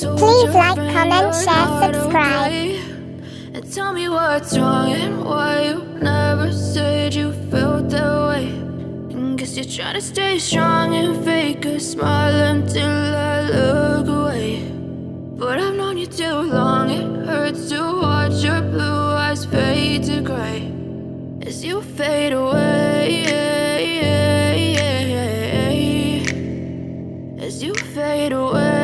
Please like, comment, share, subscribe. And tell me what's wrong and why you never said you felt that way. And guess you're trying to stay strong and fake a smile until I look away. But I've known you too long, it hurts to watch your blue eyes fade to gray as you fade away, as you fade away.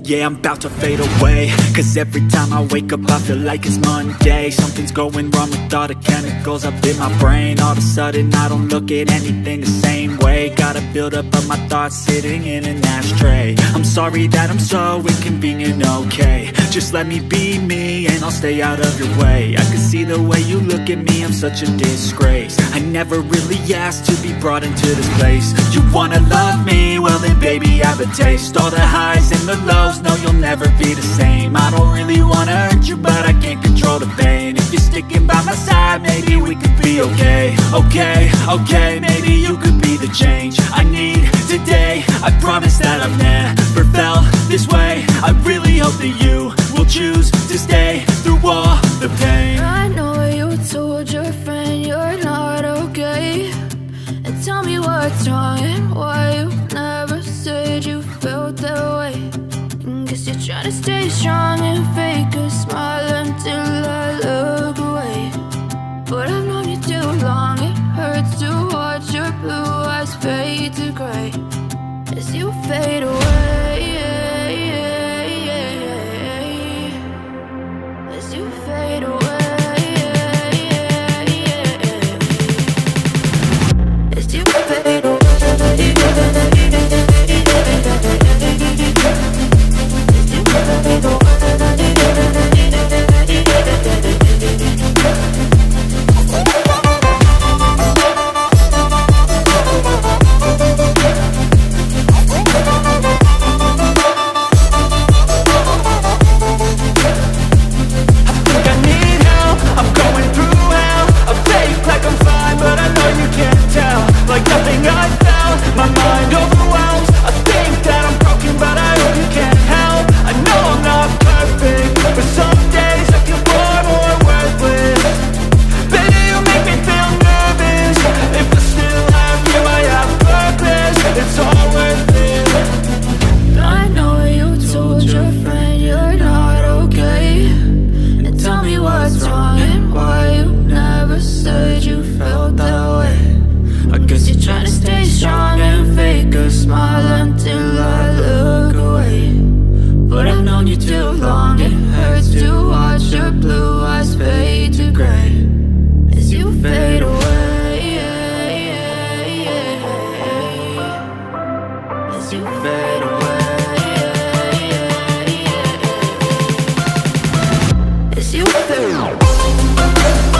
Yeah, I'm about to fade away, cause every time I wake up I feel like it's Monday. Something's going wrong with all the chemicals up in my brain. All of a sudden I don't look at anything the same way. Got a buildup of my thoughts sitting in an ashtray. I'm sorry that I'm so inconvenient, okay. Just let me be me and I'll stay out of your way. I can see the way you look at me, I'm such a disgrace. I never really asked to be brought into this place. You wanna love me? Well then baby have a taste. All the highs and the lows, no, you'll never be the same. I don't really wanna hurt you, but I can't control the pain. If you're sticking by my side, maybe we could be okay. Okay, maybe you could be the change I need today. I promise that I've never felt this way. I really hope that you will choose to stay through all the pain. I know you told your friend you're not okay. And tell me what's wrong and why you never said you felt that way. Guess you're trying to stay strong and fake a smile until I look away. But I've known you too long, it hurts to watch your blue eyes fade to gray as you fade away, as you fade away, as you fade away. You fade away, as you fade away.